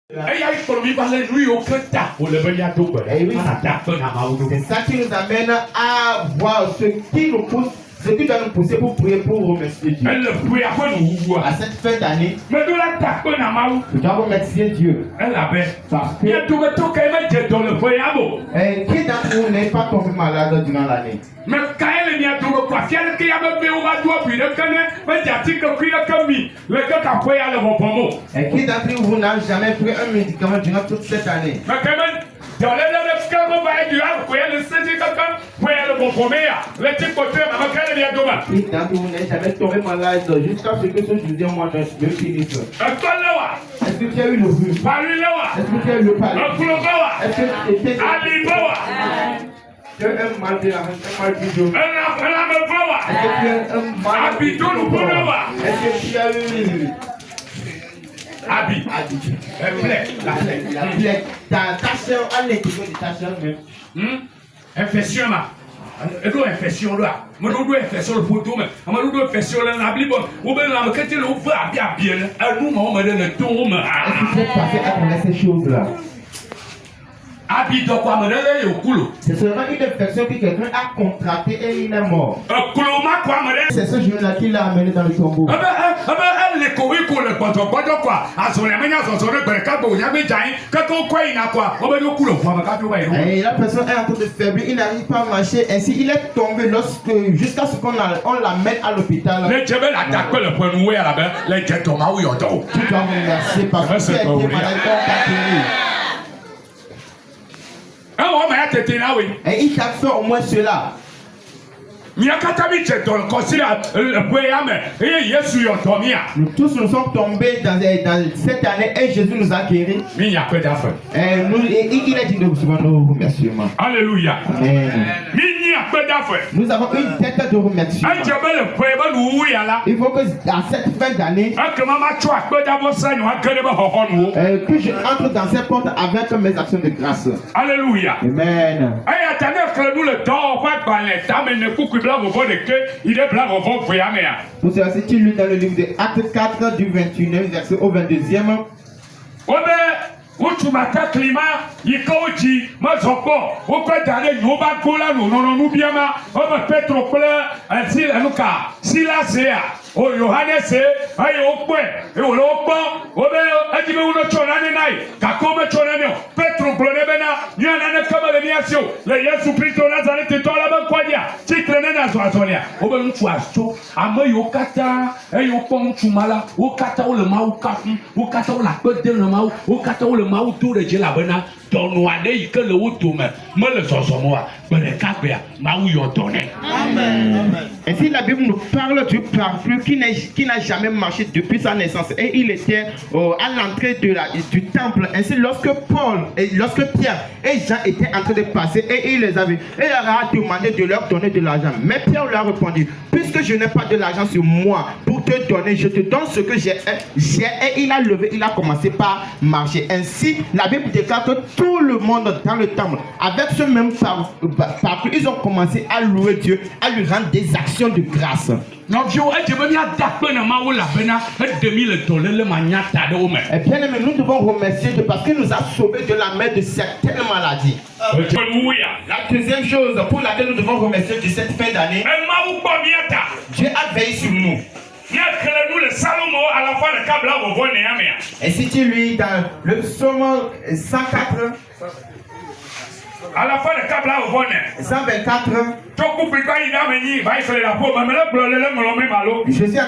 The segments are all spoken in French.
C'est ça qui nous amène à voir ce qui nous pousse, ce qui doit nous pousser pour prier, pour remercier Dieu. À cette fin d'année, nous dois remercier Dieu. Parce que qui d'entre vous n'est pas tombé malade durant l'année? Et qui d'entre vous n'a jamais pris un médicament durant toute cette année? Qui d'entre vous n'est jamais tombé malade jusqu'à ce que ce deuxième mois ne finisse? Est-ce que tu as eu le rhume? Est-ce que tu as eu le palais? Est-ce que tu étais... Tu as un mal de la main, un mal du dos. Est-ce que tu as un mal du dos? Est-ce que tu as eu... La plaie. Ta soeur, elle est toujours de ta soeur même. Infection là. Infection là. Je dois infection le photo mais je dois infection là la Bible. Ou bien la que tu le vois bien. Nous on me donne le ton. Est-ce que tu es passé à travers ces choses là? C'est seulement une infection que quelqu'un a contractée et il est mort. C'est ce jour-là qu'il l'a amené dans le tombeau. Et la personne est en train de faiblir, il n'arrive pas à marcher, ainsi il est tombé jusqu'à ce qu'on l'amène à l'hôpital. Tu dois remercier parce que tu as été malade, et il t'a fait au moins cela. Nous tous nous sommes tombés dans cette année et Jésus nous a guéris. Et il a dit de recevoir nos remerciements. Alléluia. Amen. Nous avons une tête de remerciement. Il faut que à cette fin d'année que je entre dans cette porte avec mes actions de grâce. Alléluia. Amen. Pour cela, si tu lis dans le livre de Actes 4 du 21e verset au 22e. Utumata klima yikoji mazoko ukwadale nyoba kola no biama oba Petro kola ansil anuka silasea o Yohanes ayo okwe e wo okpo obe ajibe uno chonane nai kakome chonane Petro blonebena nyana na kama le niasio le Yesu Kristo Nazareth tola bankwadia tikrene na zoazolia obe ntu asto amayo kata ayo pon tumala o kata o le ma o kafu o kata o la pede le ma o kata o le Mauto de Jelabena, ton wadé que le outoume, me le sosomoa, mais le capia, Maou donné. Amen. Ainsi, la Bible nous parle du parfum qui n'a jamais marché depuis sa naissance. Et il était à l'entrée du temple. Ainsi, lorsque Pierre et Jean étaient en train de passer, et il les a vus, et il leur a demandé de leur donner de l'argent. Mais Pierre lui a répondu, puisque je n'ai pas de l'argent sur moi pour te donner, je te donne ce que j'ai. Et il a levé, il a commencé par marcher. Ainsi, la Bible déclare que tout le monde dans le temple, avec ce même parcours, ils ont commencé à louer Dieu, à lui rendre des actions de grâce. Et bien aimé, nous devons remercier Dieu parce qu'il nous a sauvés de la main de certaines maladies. La deuxième chose pour laquelle nous devons remercier Dieu cette fin d'année, Dieu a veillé sur nous. Et si tu lis dans le psaume 104, à la fin de Kabla au bonnet 124, je suis en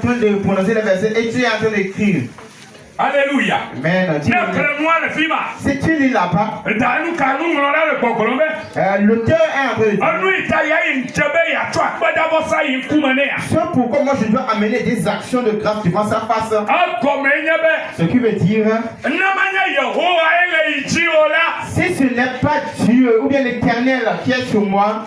train de prononcer le verset et tu es en train d'écrire. Alléluia. Amen. Si tu lis là-bas, l'auteur est en train de dire, c'est pourquoi moi je dois amener des actions de grâce devant sa face. Ce qui veut dire, si ce n'est pas Dieu ou bien l'Éternel qui est sur moi,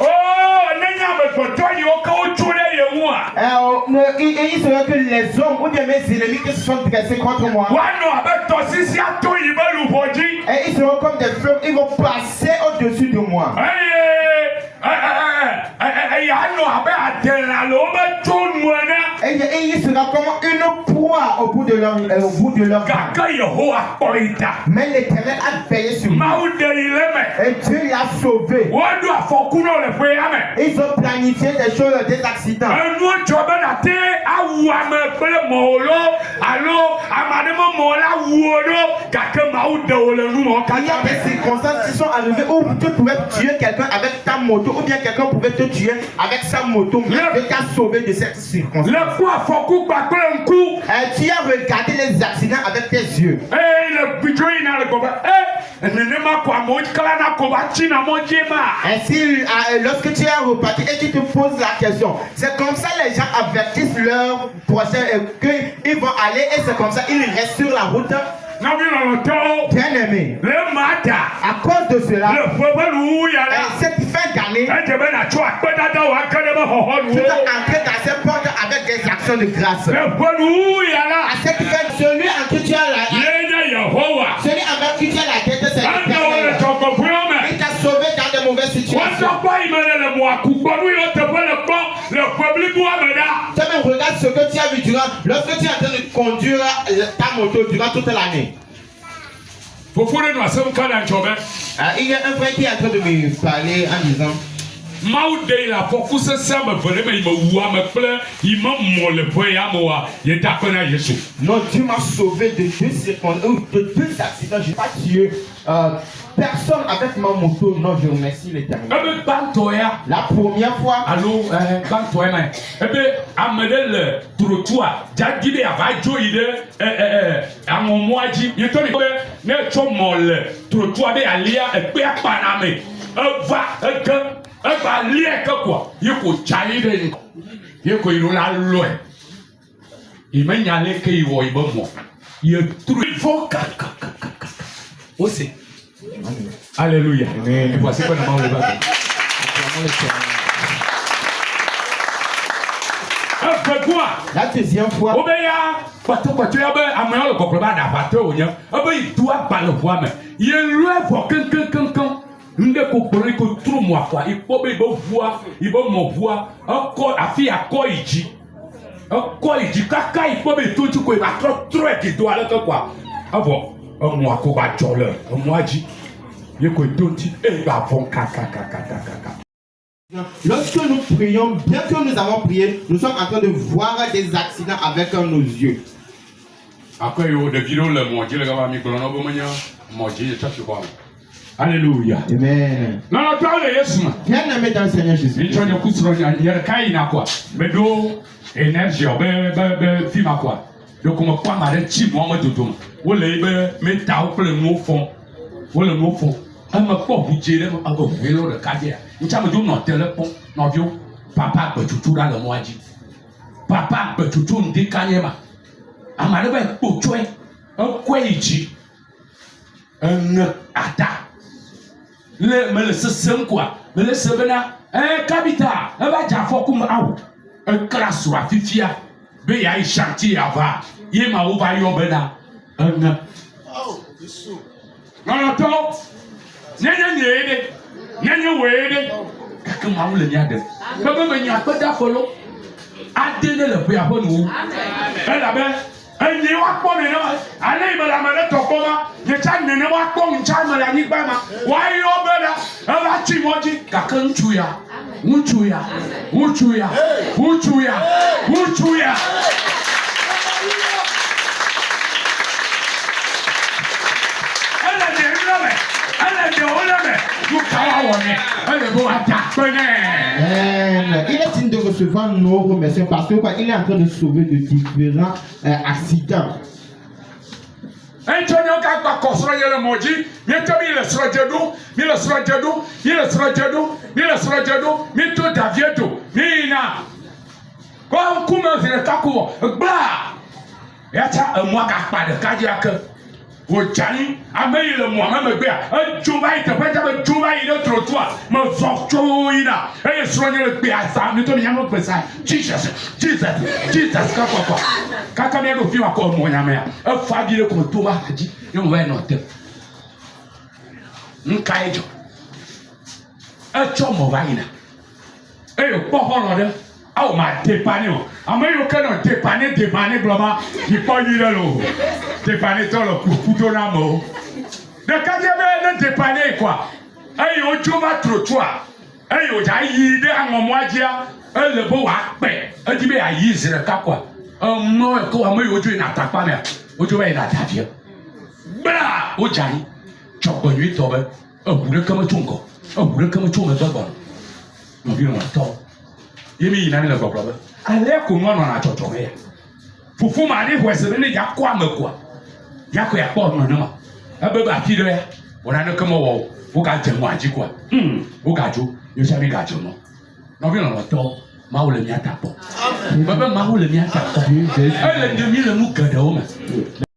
il serait que les hommes ou bien mes ennemis qui se sont dressés contre moi. Et ils seront comme des fleuves, ils vont passer au-dessus de moi. Et il sera comme une proie croient au bout de leur Kaka Yehowa Koita. mais l'Éternel a veillé sur lui. Et Dieu l'a sauvé. Ils ont planifié des choses, des accidents. Il y a des circonstances qui sont arrivées où tu pouvais tuer quelqu'un avec ta moto, ou bien quelqu'un pouvait te tuer avec sa moto, mais Dieu t'a sauvé de cette circonstance. Tu as regardé les accidents avec tes yeux. Ainsi, lorsque tu es reparti et tu te poses la question, c'est comme ça les gens avertissent leur prochain qu'ils vont aller et c'est comme ça ils restent sur la route. Bien aimé, à cause de cela, cette fin d'année, tu dois entrer dans cette porte avec des actions de grâce. À cette fin, celui en qui tu as celui avec qui tu as la tête, c'est l'Éternel. Il t'a sauvé dans de mauvaises situations. Tu regarde ce que tu as vu lorsque tu es en train de conduire ta moto durant toute l'année. Il y a un frère qui est en train de me parler en disant non, Dieu m'a sauvé de deux circonstances, de deux accidents. Je n'ai pas tué personne avec ma moto. Non, je remercie l'Éternel. La première fois, Alléluia. Et voici qu'on a le bateau. La deuxième fois, lorsque nous prions, bien que nous avons prié, nous sommes en train de voir des accidents avec nos yeux. Alléluia. Amen. Bien aimé dans le Seigneur Jésus. Le système quoi, le système capital, va jafo comme aou, classe sur la fifia, be ya chantier ava, yema ou va yobena, oh, Jesus. Non, nyanya wede, kakama ou le nyade, bebe ben ya peda follow, adene le pe apon ou, la ben. Ni wa kpɔ mi na ale yi me la me ɖe tɔkpɔ ma nye tsa nene wa kpɔ ŋutsa me le anyigba ma wa yɔ be ɖa eva tsi mɔ dzi gake ŋutsu ya ele de nne me ele de wo le me nu ka wa wɔ ne ele be wa da kpe ne. Il est digne de recevoir nos remerciements parce que quoi, il est en train de sauver de différents accidents. Antonio Gagba kosoro yele moji, mieto mi le srojedu, mi to Daviedo, mi na. Ko kuma zire takuwo, gba. Yacha emwa Gagba de kajiake. Wo jani ame le mo ame megbe a jumba ite pete be jumba ide trottoir me zokcho ina e sroje le gbe asa mi to mi yamo gbe sa Jesus kaka mi do fi wa ko mo nyame a e fa bi le ko to ba haji yo mo no te nkai jo e cho mo ba ina e yo po holo de a o ma te pa ni o Ameyo keno dépanner globalement, il pas lui là l'eau. Dépanner dans le couteau dans mo. De quand il y avait dépanner quoi. Aïe au joma trottoir. Aïe au jaï de en moi dia, le beau akpe. Un dit mais aïe c'est le cas quoi. Moi quoi ameyo tu n'attaque pas mais au joma il attaque. Bla au jaï. Choko nuit tobe. Boule comme chongo. Boule comme chongo d'abord. On vient en temps. Yemi ina ni le problème. Allez qu'on nous na chocho me. Fufu ma ni hwese ni ya kwa me kwa. Ya ko ya kwa no ma. Ebe ba fi de ya. Ona no kama wo. Wo ga je mo aji kwa. Wo ga jo. Yo sha mi ga jo no. No vi no lo to. Ma wo le mi ata po. Baba ma wo le mi ata po. Le demi le mu gade o ma.